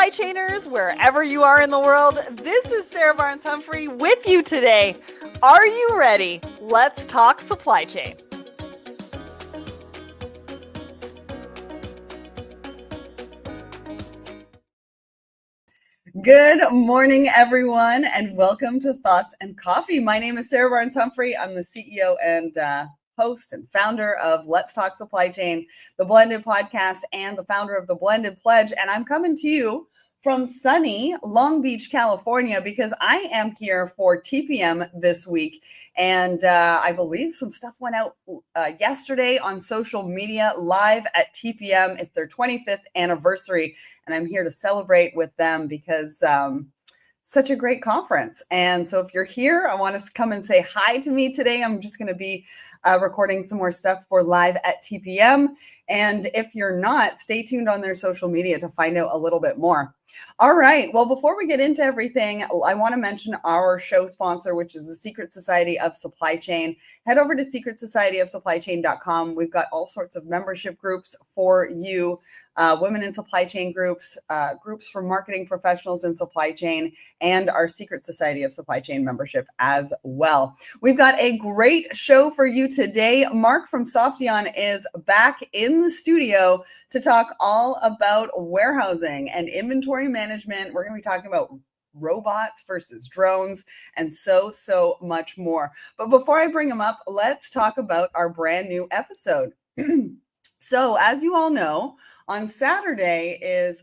supply chainers, wherever you are in the world. This is Sarah Barnes-Humphrey with you today. Are you ready? Let's talk supply chain. Good morning, everyone, and welcome to Thoughts and Coffee. My name is Sarah Barnes-Humphrey. I'm the CEO and host and founder of Let's Talk Supply Chain, the Blended Podcast, and the founder of the Blended Pledge. And I'm coming to you from sunny Long Beach, California, because I am here for TPM this week. And I believe some stuff went out yesterday on social media live at TPM. It's their 25th anniversary, and I'm here to celebrate with them because such a great conference. And so if you're here, I want to come and say hi to me today. I'm just going to be recording some more stuff for live at TPM. And if you're not, stay tuned on their social media to find out a little bit more. All right. Well, before we get into everything, I want to mention our show sponsor, which is the Secret Society of Supply Chain. Head over to secretsocietyofsupplychain.com. We've got all sorts of membership groups for you, women in supply chain groups, groups for marketing professionals in supply chain, and our Secret Society of Supply Chain membership as well. We've got a great show for you today. Mark from Softeon is back in the studio to talk all about warehousing and inventory management. We're going to be talking about robots versus drones and so much more. But before I bring them up, let's talk about our brand new episode. So as you all know, on Saturday is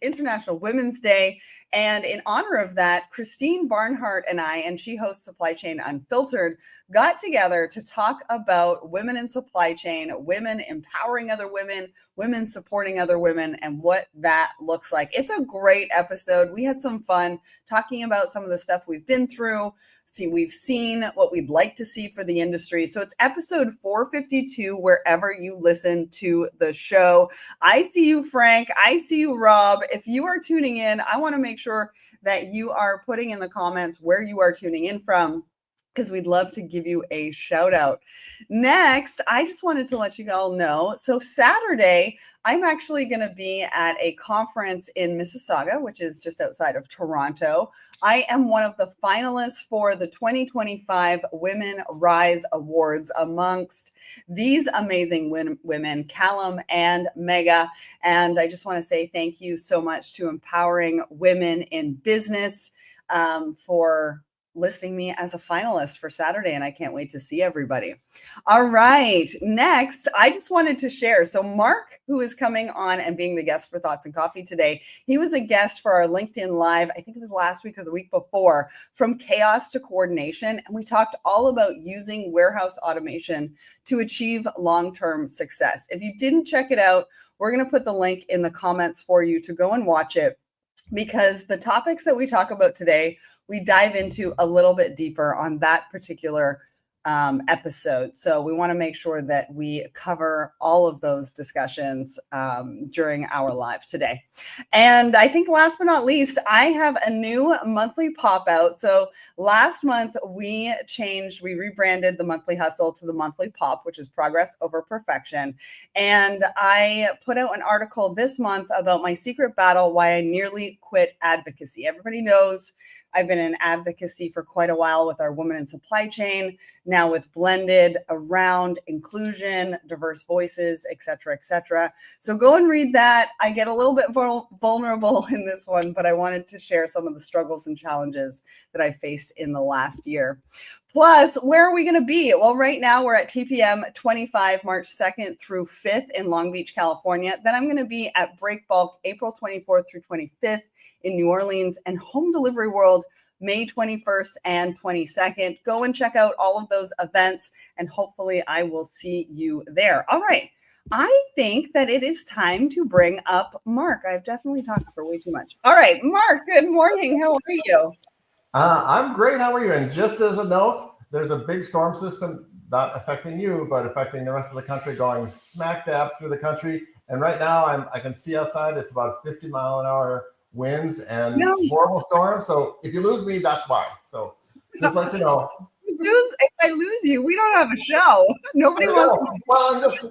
International Women's Day. And in honor of that, Christine Barnhart and I, and she hosts Supply Chain Unfiltered, got together to talk about women in supply chain, women empowering other women, women supporting other women, and what that looks like. It's a great episode. We had some fun talking about some of the stuff we've been through. We've seen what we'd like to see for the industry. So it's episode 452, wherever you listen to the show. I see you, Frank. I see you, Rob. If you are tuning in, I want to make sure that you are putting in the comments where you are tuning in from, because we'd love to give you a shout out. Next, I just wanted to let you all know. So Saturday, I'm actually going to be at a conference in Mississauga, which is just outside of Toronto. I am one of the finalists for the 2025 Women Rise Awards amongst these amazing women, Callum and Mega. And I just want to say thank you so much to Empowering Women in Business for listing me as a finalist for Saturday, and I can't wait to see everybody. All right, next, I just wanted to share. So Mark, who is coming on and being the guest for Thoughts and Coffee today, he was a guest for our LinkedIn Live, I think it was last week or the week before, From Chaos to Coordination, and we talked all about using warehouse automation to achieve long-term success. If you didn't check it out, we're going to put the link in the comments for you to go and watch it, because the topics that we talk about today, we dive into a little bit deeper on that particular episode. So we want to make sure that we cover all of those discussions during our live today. And I think last but not least, I have a new monthly pop out. So last month we rebranded the monthly hustle to the monthly pop, which is progress over perfection. And I put out an article this month about my secret battle, why I nearly quit advocacy. Everybody knows I've been in advocacy for quite a while with our Women in Supply Chain, now with Blended, around inclusion, diverse voices, et cetera, et cetera. So go and read that. I get a little bit vulnerable in this one, but I wanted to share some of the struggles and challenges that I faced in the last year. Plus, where are we going to be? Well, right now we're at TPM 25, March 2nd through 5th in Long Beach, California. Then I'm going to be at Break Bulk April 24th through 25th in New Orleans, and Home Delivery World May 21st and 22nd. Go and check out all of those events, and hopefully I will see you there. All right. I think that it is time to bring up Mark. I've definitely talked for way too much. All right, Mark, good morning. How are you? I'm great. How are you? And just as a note, there's a big storm system not affecting you, but affecting the rest of the country, going smack dab through the country. And right now, I can see outside. It's about 50-mile-an-hour winds and horrible storm. So if you lose me, that's why. So just let you know. If I lose you, we don't have a show. Nobody wants to. Well, I'm just,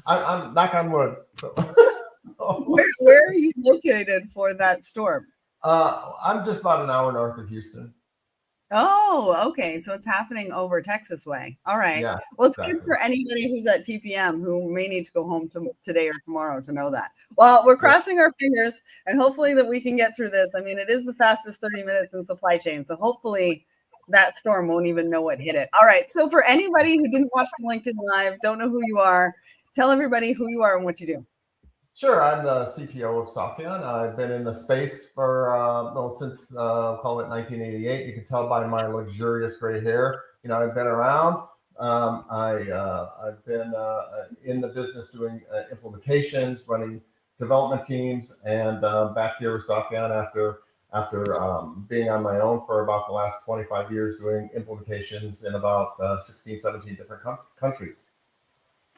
I'm knock on wood. So. Where are you located for that storm? I'm just about an hour north of Houston. Oh, okay. So it's happening over Texas way. All right. Yeah, Well, it's exactly. good for anybody who's at TPM who may need to go home today or tomorrow to know that. Well, we're crossing our fingers and hopefully that we can get through this. I mean, it is the fastest 30 minutes in supply chain. So hopefully that storm won't even know what hit it. All right. So for anybody who didn't watch the LinkedIn Live, don't know who you are, tell everybody who you are and what you do. Sure, I'm the CTO of Softeon. I've been in the space for since call it 1988. You can tell by my luxurious gray hair. I've been around. I've been in the business doing implementations, running development teams, and back here with Softeon after being on my own for about the last 25 years doing implementations in about 16, 17 different countries.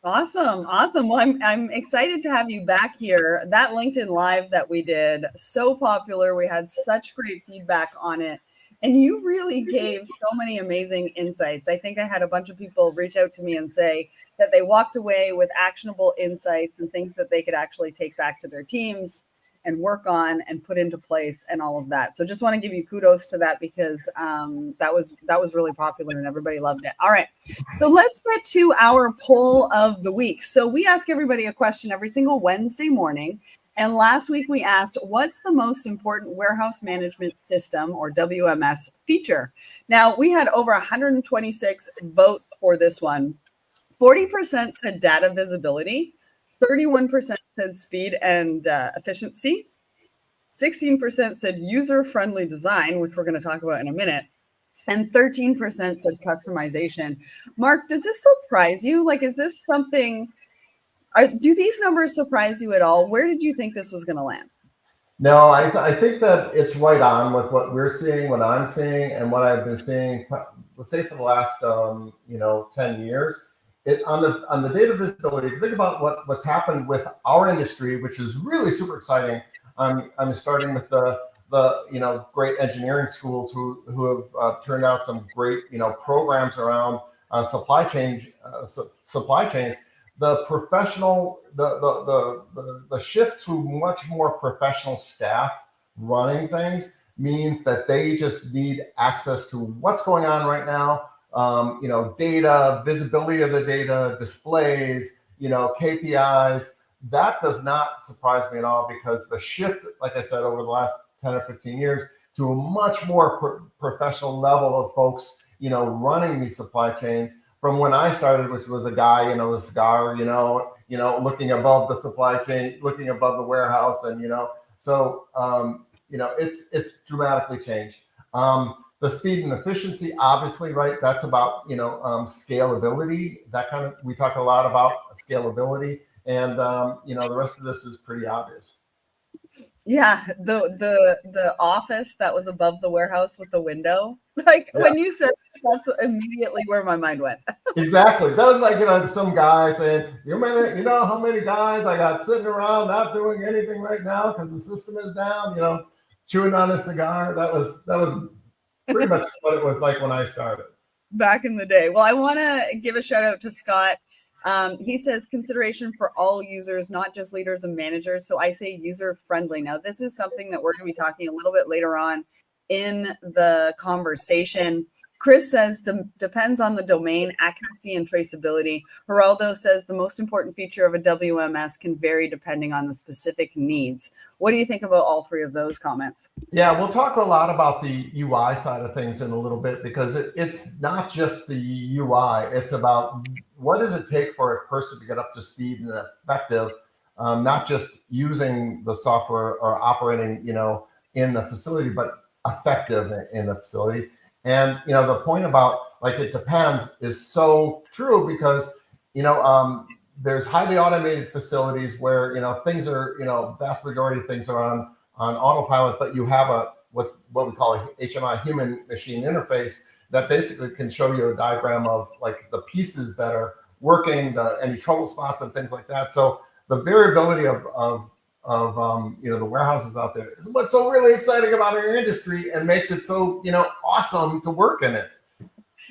Awesome. Awesome. Well, I'm excited to have you back here. That LinkedIn Live that we did, so popular. We had such great feedback on it. And you really gave so many amazing insights. I think I had a bunch of people reach out to me and say that they walked away with actionable insights and things that they could actually take back to their teams and work on and put into place and all of that. So just want to give you kudos to that because that was really popular and everybody loved it. All right, so let's get to our poll of the week. So we ask everybody a question every single Wednesday morning. And last week we asked, what's the most important warehouse management system or WMS feature? Now we had over 126 votes for this one. 40% said data visibility. 31% said speed and efficiency. 16% said user-friendly design, which we're going to talk about in a minute. And 13% said customization. Mark, does this surprise you? Like, is this something, do these numbers surprise you at all? Where did you think this was going to land? No, I think that it's right on with what we're seeing, what I'm seeing, and what I've been seeing, let's say for the last 10 years. On the data visibility, if you think about what's happened with our industry, which is really super exciting. I'm starting with the great engineering schools who have turned out some great programs around supply chains. The professional the shift to much more professional staff running things means that they just need access to what's going on right now. Data, visibility of the data, displays, KPIs. That does not surprise me at all because the shift, like I said, over the last 10 or 15 years to a much more professional level of folks, running these supply chains from when I started, which was a guy, the cigar, looking above the supply chain, looking above the warehouse. And, it's dramatically changed. The speed and efficiency, obviously, right? That's about, scalability, we talk a lot about scalability and, the rest of this is pretty obvious. Yeah. The office that was above the warehouse with the window, like when you said, that's immediately where my mind went. Exactly. That was like, some guy saying, you know how many guys I got sitting around not doing anything right now because the system is down, chewing on a cigar. That was pretty much what it was like when I started. Back in the day. Well, I want to give a shout out to Scott. He says consideration for all users, not just leaders and managers. So I say user friendly. Now, this is something that we're going to be talking a little bit later on in the conversation. Chris says depends on the domain, accuracy and traceability. Geraldo says the most important feature of a WMS can vary depending on the specific needs. What do you think about all three of those comments? Yeah, we'll talk a lot about the UI side of things in a little bit because it's not just the UI. It's about what does it take for a person to get up to speed and effective, not just using the software or operating, in the facility, but effective in the facility. And, the point about like it depends is so true because, there's highly automated facilities where, things are, vast majority of things are on autopilot, but you have what we call a HMI, human machine interface, that basically can show you a diagram of like the pieces that are working, any trouble spots and things like that. So the variability of the warehouses out there is what's so really exciting about our industry and makes it so, awesome to work in it.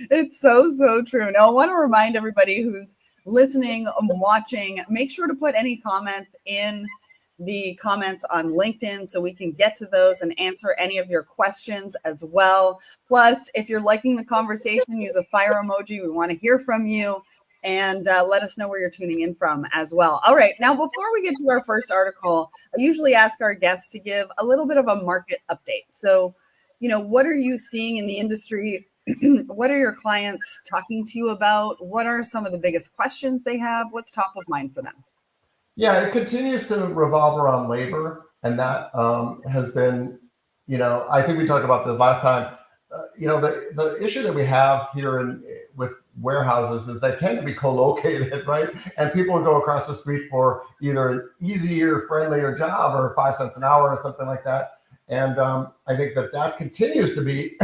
It's so true. Now, I want to remind everybody who's listening and watching, make sure to put any comments in the comments on LinkedIn so we can get to those and answer any of your questions as well. Plus, if you're liking the conversation, use a fire emoji. We want to hear from you, and let us know where you're tuning in from as well. All right, now before we get to our first article, I usually ask our guests to give a little bit of a market update. So, what are you seeing in the industry? What are your clients talking to you about? What are some of the biggest questions they have? What's top of mind for them? Yeah, it continues to revolve around labor, and that has been, I think we talked about this last time. The issue that we have here with warehouses is they tend to be co-located, right? And people will go across the street for either an easier, friendlier job or 5 cents an hour or something like that. And I think that continues to be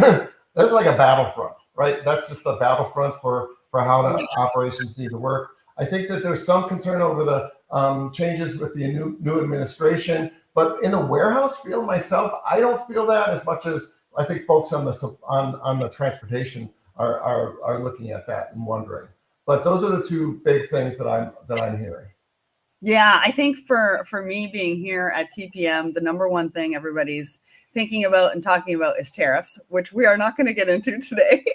that's like a battlefront, right? That's just a battlefront for how the operations need to work. I think that there's some concern over the changes with the new administration, but in the warehouse field myself, I don't feel that as much as I think folks on the transportation are looking at that and wondering. But those are the two big things that I'm hearing. Yeah, I think for me being here at TPM, the number one thing everybody's thinking about and talking about is tariffs, which we are not going to get into today.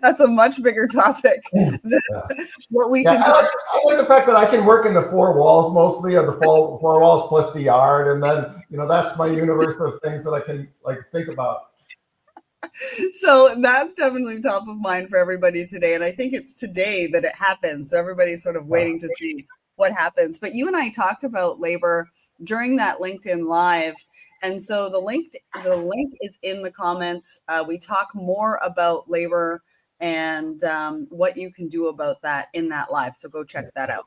That's a much bigger topic than what we can talk. I like the fact that I can work in the four walls mostly, or the four walls plus the yard, and then that's my universe of things that I can think about. So that's definitely top of mind for everybody today, and I think it's today that it happens. So everybody's sort of waiting to see what happens. But you and I talked about labor during that LinkedIn Live. And so the link is in the comments. We talk more about labor and what you can do about that in that live. So go check that out.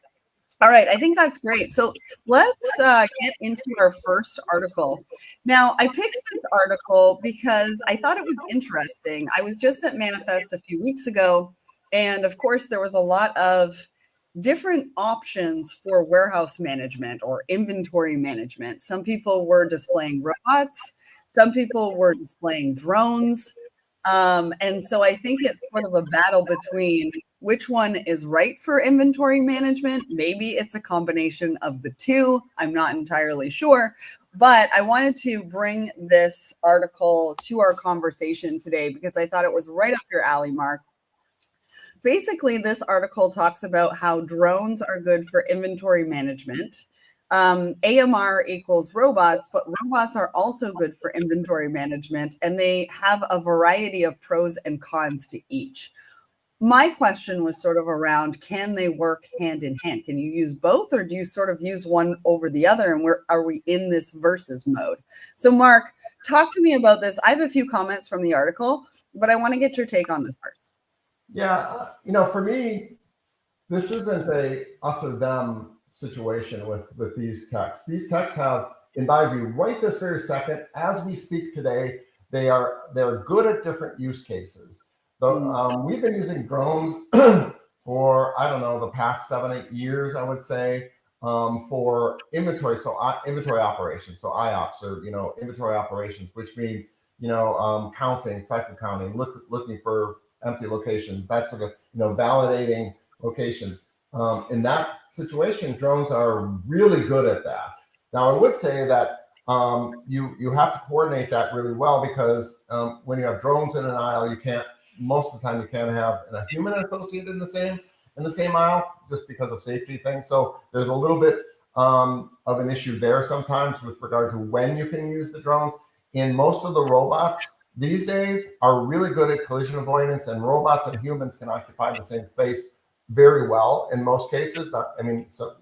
All right, I think that's great. So let's get into our first article. Now, I picked this article because I thought it was interesting. I was just at Manifest a few weeks ago, and of course, there was a lot of different options for warehouse management or inventory management. Some people were displaying robots. Some people were displaying drones. And so I think it's sort of a battle between which one is right for inventory management. Maybe it's a combination of the two. I'm not entirely sure. But I wanted to bring this article to our conversation today because I thought it was right up your alley, Mark. Basically, this article talks about how drones are good for inventory management. AMR equals robots, but robots are also good for inventory management, and they have a variety of pros and cons to each. My question was sort of around, can they work hand in hand? Can you use both, or do you sort of use one over the other? And are we in this versus mode? So Mark, talk to me about this. I have a few comments from the article, but I want to get your take on this first. Yeah, for me, this isn't a us or them situation with these techs. These techs have, in my view, right this very second, as we speak today, they're good at different use cases. So, we've been using drones for, I don't know, the past 7-8 years, I would say, for inventory. So inventory operations, so IOPS, or inventory operations, which means counting, cycle counting, looking for empty locations, that sort of validating locations. In that situation, drones are really good at that. Now, I would say that you have to coordinate that really well, because when you have drones in an aisle, most of the time you can't have a human associated in the same aisle, just because of safety things. So there's a little bit of an issue there sometimes with regard to when you can use the drones. In most of the robots these days are really good at collision avoidance, and robots and humans can occupy the same space very well in most cases.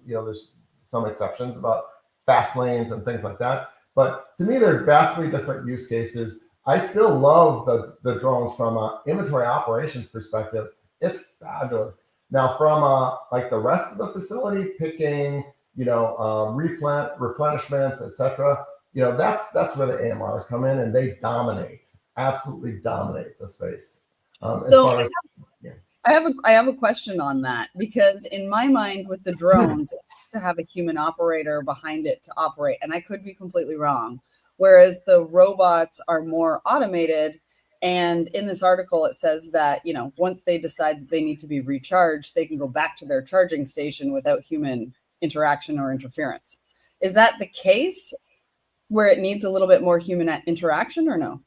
There's some exceptions about fast lanes and things like that. But to me, they're vastly different use cases. I still love the drones from an inventory operations perspective. It's fabulous. Now, from like the rest of the facility, picking, replenishments, etc. That's where the AMRs come in, and they absolutely dominate the space. I have a question on that, because in my mind, with the drones, to have a human operator behind it to operate, and I could be completely wrong. Whereas the robots are more automated. And in this article, it says that, once they decide that they need to be recharged, they can go back to their charging station without human interaction or interference. Is that the case where it needs a little bit more human interaction or no?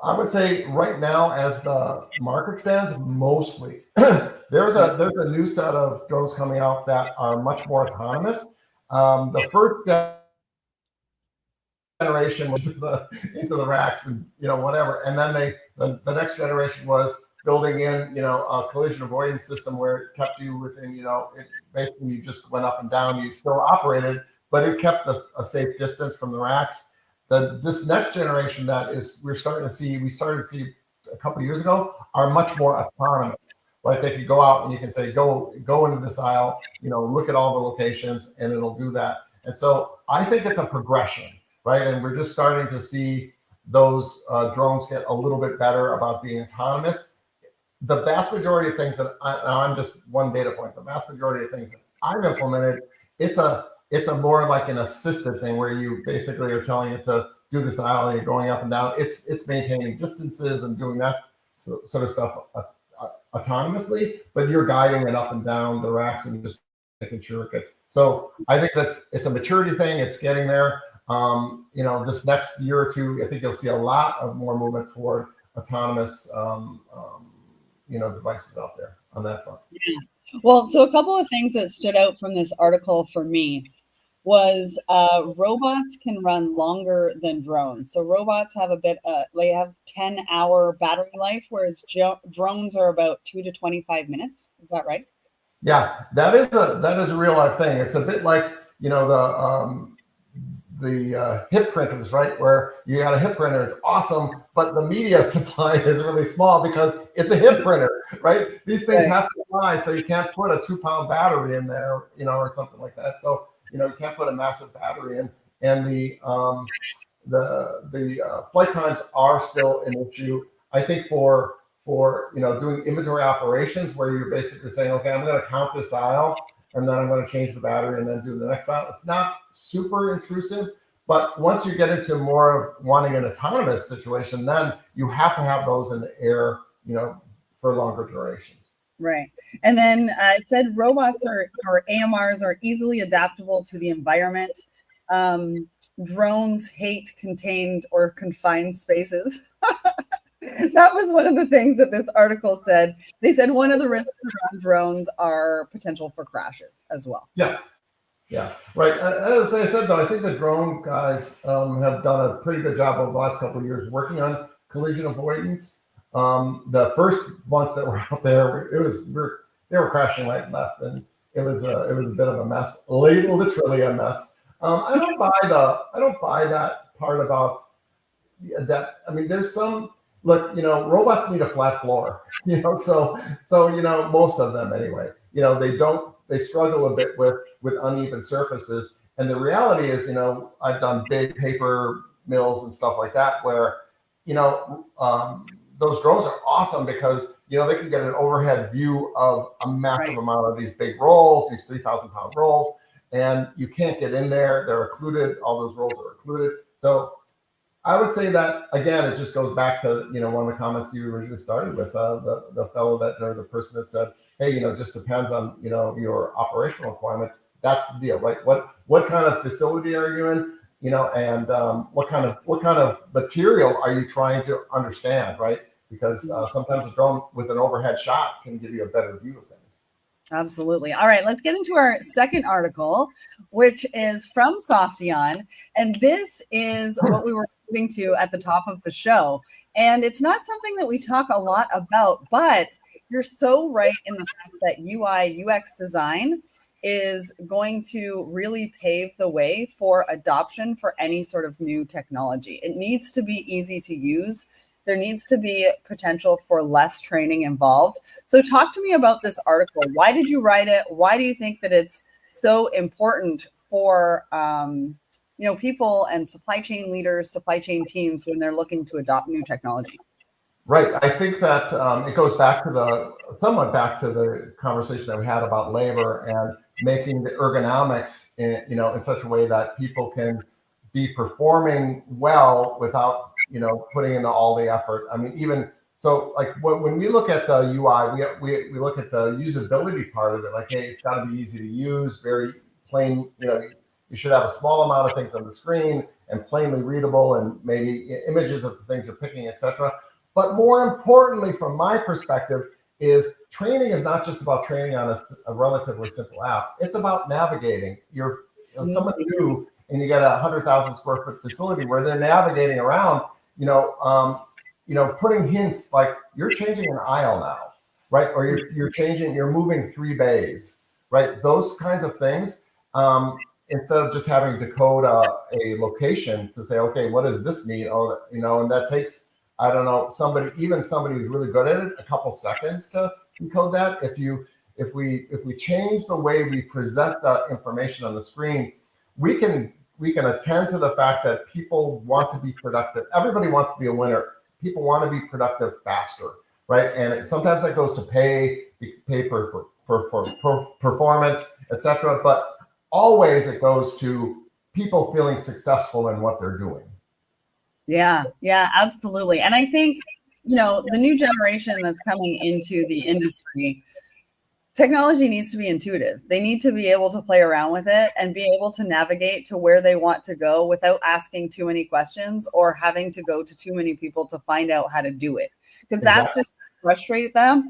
I would say right now, as the market stands, mostly. There's a new set of drones coming out that are much more autonomous. The first generation was into the racks and whatever, and then the next generation was building in a collision avoidance system where it kept you within it basically you just went up and down. You still operated, but it kept a safe distance from the racks. This next generation that we started to see a couple of years ago are much more autonomous. Like they could go out and you can say, go into this aisle, look at all the locations, and it'll do that. And so I think it's a progression, right? And we're just starting to see those drones get a little bit better about being autonomous. The vast majority of things that I'm just one data point. The vast majority of things that I've implemented, it's a more like an assisted thing where you basically are telling it to do this aisle and you're going up and down. It's maintaining distances and doing that sort of stuff autonomously, but you're guiding it up and down the racks and just making sure it gets. So I think it's a maturity thing. It's getting there. This next year or two, I think you'll see a lot of more movement toward autonomous, devices out there on that front. Yeah. Well, so a couple of things that stood out from this article for me was robots can run longer than drones. So robots have they have 10-hour battery life, whereas drones are about 2 to 25 minutes. Is that right? Yeah, that is a real life thing. It's a bit like the hip printers, right? Where you got a hip printer, it's awesome, but the media supply is really small because it's a hip printer, right? These things have to fly, so you can't put a 2-pound battery in there, or something like that. So you can't put a massive battery in, and the flight times are still an issue. I think for doing inventory operations where you're basically saying, okay, I'm going to count this aisle and then I'm going to change the battery and then do the next aisle. It's not super intrusive, but once you get into more of wanting an autonomous situation, then you have to have those in the air, for longer durations. Right. And then it said robots or AMRs are easily adaptable to the environment. Drones hate contained or confined spaces. That was one of the things that this article said. They said one of the risks around drones are potential for crashes as well. Yeah, right. As I said, though, I think the drone guys have done a pretty good job over the last couple of years working on collision avoidance. The first ones that were out there, they were crashing right and left, and it was a bit of a mess, literally a mess. I don't buy that part about that. I mean, there's some. Look, robots need a flat floor, so most of them anyway, they struggle a bit with uneven surfaces. And the reality is, I've done big paper mills and stuff like that where, those drones are awesome because, they can get an overhead view of a massive amount of these big rolls, these 3,000-pound rolls, and you can't get in there. They're occluded. All those rolls are occluded. So I would say that, again, it just goes back to, one of the comments you originally started with, the fellow or the person that said, hey, it just depends on, your operational requirements. That's the deal, right? What kind of facility are you in, and what kind of material are you trying to understand, right? Because sometimes a drone with an overhead shot can give you a better view of things. Absolutely. All right, let's get into our second article, which is from Softeon. And this is what we were alluding to at the top of the show. And it's not something that we talk a lot about, but you're so right in the fact that UI, UX design is going to really pave the way for adoption for any sort of new technology. It needs to be easy to use. There needs to be potential for less training involved. So talk to me about this article. Why did you write it? Why do you think that it's so important for people and supply chain leaders, supply chain teams when they're looking to adopt new technology? Right. I think that it goes somewhat back to the conversation that we had about labor and making the ergonomics in such a way that people can be performing well without putting in all the effort. I mean, even so, like when we look at the UI, we look at the usability part of it. Like, hey, it's got to be easy to use, very plain, you should have a small amount of things on the screen and plainly readable, and maybe images of the things you're picking, etc. But more importantly, from my perspective, is training is not just about training on a relatively simple app. It's about navigating. Someone new, and you got a 100,000 square foot facility where they're navigating around, putting hints like you're changing an aisle now, right? Or you're moving 3 bays, right? Those kinds of things. Instead of just having to code a location to say, okay, what does this mean? Oh, and that takes, I don't know, somebody who's really good at it, a couple seconds to encode that. If we change the way we present the information on the screen, we can attend to the fact that people want to be productive. Everybody wants to be a winner. People want to be productive faster, right? And sometimes that goes to pay for performance, etc. But always it goes to people feeling successful in what they're doing. Yeah, absolutely. And I think, the new generation that's coming into the industry, technology needs to be intuitive. They need to be able to play around with it and be able to navigate to where they want to go without asking too many questions or having to go to too many people to find out how to do it. Because that's just frustrated them,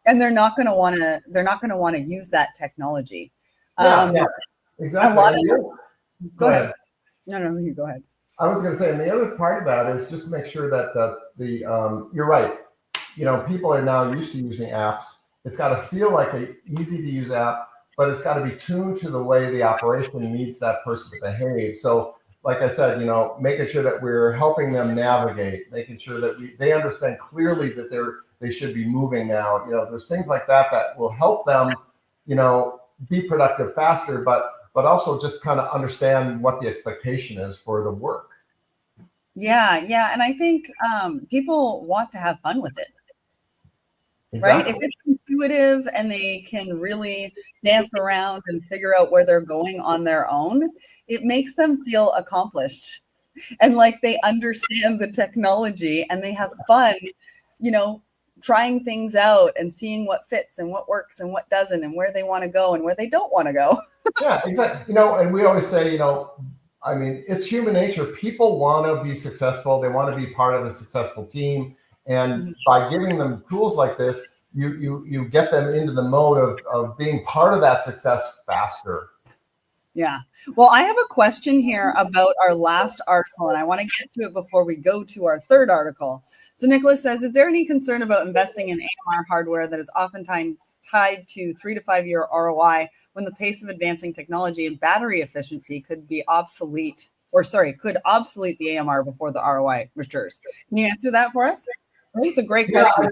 and they're not going to want to use that technology. Yeah, exactly. Go ahead. No, you go ahead. I was going to say, and the other part of that is just make sure that you're right. People are now used to using apps. It's got to feel like an easy to use app, but it's got to be tuned to the way the operation needs that person to behave. So, like I said, making sure that we're helping them navigate, making sure that they understand clearly that they should be moving now. There's things like that will help them, be productive faster, but also just kind of understand what the expectation is for the work. Yeah. And I think people want to have fun with it. Exactly. Right? If it's intuitive and they can really dance around and figure out where they're going on their own, it makes them feel accomplished and like they understand the technology and they have fun, trying things out and seeing what fits and what works and what doesn't and where they want to go and where they don't want to go. Yeah, exactly. And we always say, it's human nature. People want to be successful. They want to be part of a successful team. And by giving them tools like this, you get them into the mode of being part of that success faster. Yeah. Well, I have a question here about our last article, and I want to get to it before we go to our third article. So Nicholas says, is there any concern about investing in AMR hardware that is oftentimes tied to 3 to 5 year ROI when the pace of advancing technology and battery efficiency could obsolete the AMR before the ROI matures? Can you answer that for us? I think it's a great question.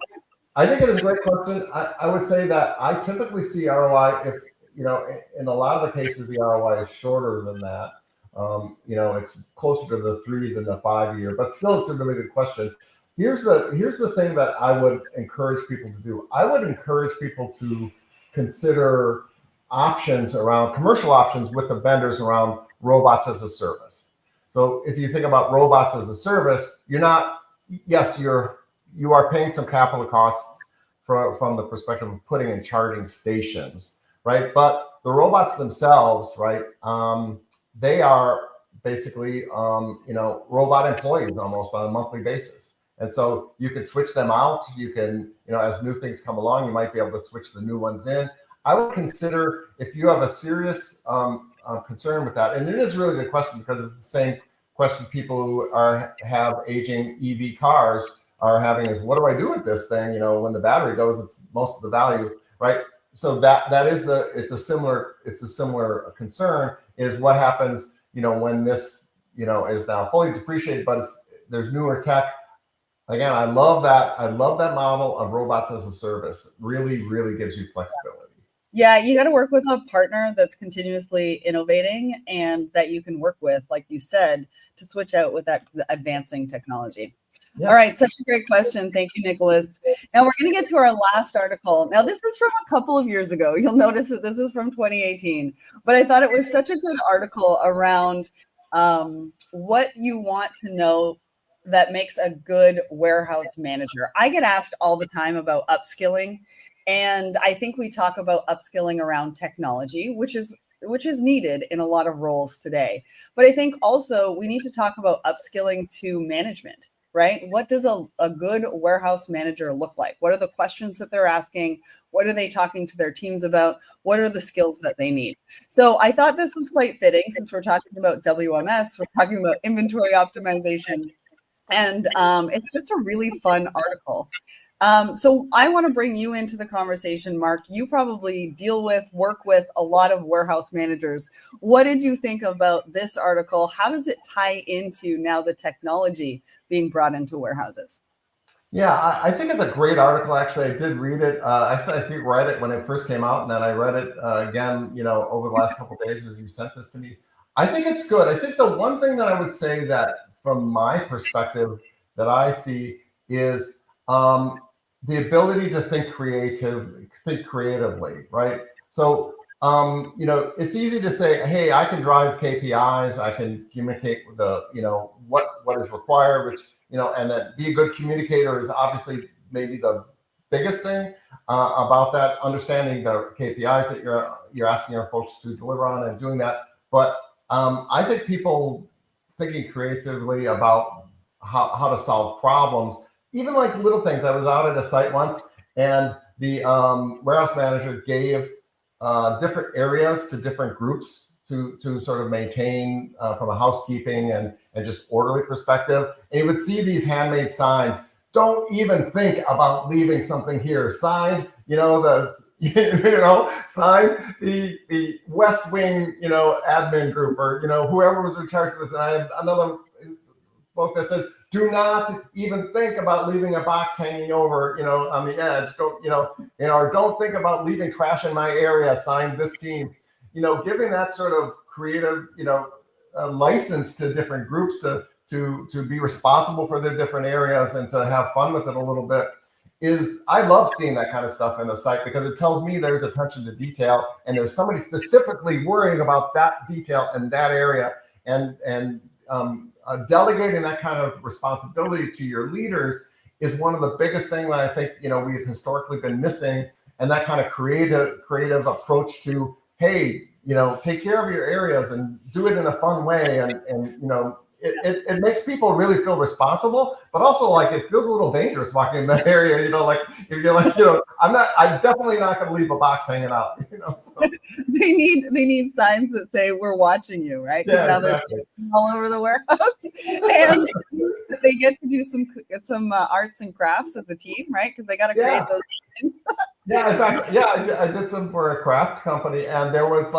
I think it is a great question. I would say that I typically see ROI if, in a lot of the cases, the ROI is shorter than that. It's closer to the 3 than the 5 year, but still, it's a really good question. Here's the thing that I would encourage people to do. I would encourage people to consider commercial options with the vendors around robots as a service. So if you think about robots as a service, you are paying some capital costs from the perspective of putting in charging stations, right? But the robots themselves, right? They are basically, robot employees almost on a monthly basis. And so you can switch them out. You can, as new things come along, you might be able to switch the new ones in. I would consider, if you have a serious concern with that, and it is really a good question because it's the same question people who have aging EV cars are having is, what do I do with this thing? When the battery goes, it's most of the value, right? So it's a similar concern is what happens, when this, is now fully depreciated, but there's newer tech. Again, I love that model of robots as a service. It really, really gives you flexibility. Yeah, you got to work with a partner that's continuously innovating and that you can work with, like you said, to switch out with that advancing technology. Yeah. All right, such a great question. Thank you, Nicholas. Now we're going to get to our last article. Now this is from a couple of years ago. You'll notice that this is from 2018, but I thought it was such a good article around what you want to know that makes a good warehouse manager. I get asked all the time about upskilling, and I think we talk about upskilling around technology, which is which is needed in a lot of roles today. But I think also we need to talk about upskilling to management, right? What does a good warehouse manager look like? What are the questions that they're asking? What are they talking to their teams about? What are the skills that they need? So I thought this was quite fitting since we're talking about WMS, we're talking about inventory optimization, and it's just a really fun article. So I want to bring you into the conversation, Mark. You probably work with a lot of warehouse managers. What did you think about this article? How does it tie into now the technology being brought into warehouses? Yeah, I think it's a great article. Actually, I did read it. Actually, I think read it when it first came out, and then I read it again, over the last couple of days as you sent this to me. I think it's good. I think the one thing that I would say that, from my perspective, that I see is the ability to think creatively, right? So, it's easy to say, hey, I can drive KPIs, I can communicate with what is required, which, and that be a good communicator is obviously maybe the biggest thing about that, understanding the KPIs that you're asking our folks to deliver on and doing that. But I think people thinking creatively about how to solve problems, even like little things. I was out at a site once, and the warehouse manager gave different areas to different groups to sort of maintain from a housekeeping and just orderly perspective. And you would see these handmade signs. Don't even think about leaving something here. Sign, sign the West Wing, admin group, or whoever was in charge of this. And I had another book that says, do not even think about leaving a box hanging over, on the edge. Or don't think about leaving trash in my area. Sign this team. Giving that sort of creative, license to different groups to be responsible for their different areas and to have fun with it a little bit I love seeing that kind of stuff in the site, because it tells me there's attention to detail and there's somebody specifically worrying about that detail in that area, and delegating that kind of responsibility to your leaders is one of the biggest things that I think, we've historically been missing. And that kind of creative approach to, hey, take care of your areas and do it in a fun way. And it makes people really feel responsible, but also like it feels a little dangerous walking in that area. If you're like, I'm definitely not going to leave a box hanging out. So. They need signs that say we're watching you, right? Yeah, now exactly. They're all over the warehouse, and they get to do some arts and crafts as a team, right? Because they got to create those things. Yeah, in fact, I did some for a craft company, and there was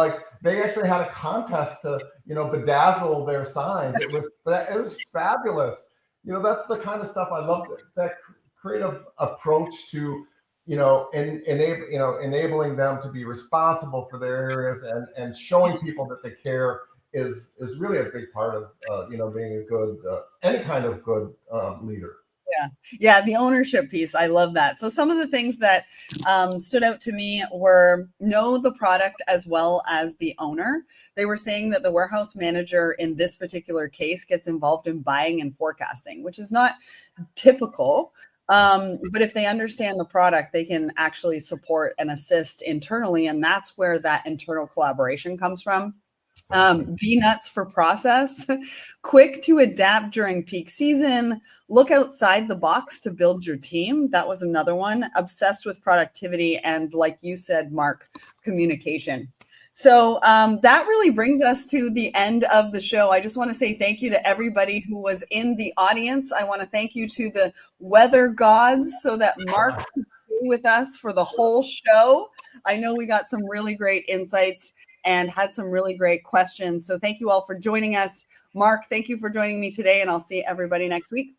they actually had a contest to bedazzle their signs. It was fabulous. That's the kind of stuff I love. That creative approach to enabling them to be responsible for their areas and showing people that they care is really a big part of being a good any kind of good leader. Yeah, the ownership piece. I love that. So some of the things that stood out to me were know the product as well as the owner. They were saying that the warehouse manager in this particular case gets involved in buying and forecasting, which is not typical. But if they understand the product, they can actually support and assist internally. And that's where that internal collaboration comes from. Be nuts for process, quick to adapt during peak season, look outside the box to build your team. That was another one. Obsessed with productivity and, like you said, Mark, communication. So that really brings us to the end of the show. I just want to say thank you to everybody who was in the audience. I want to thank you to the weather gods so that Mark could stay with us for the whole show. I know we got some really great insights and had some really great questions. So thank you all for joining us. Mark, thank you for joining me today, and I'll see everybody next week.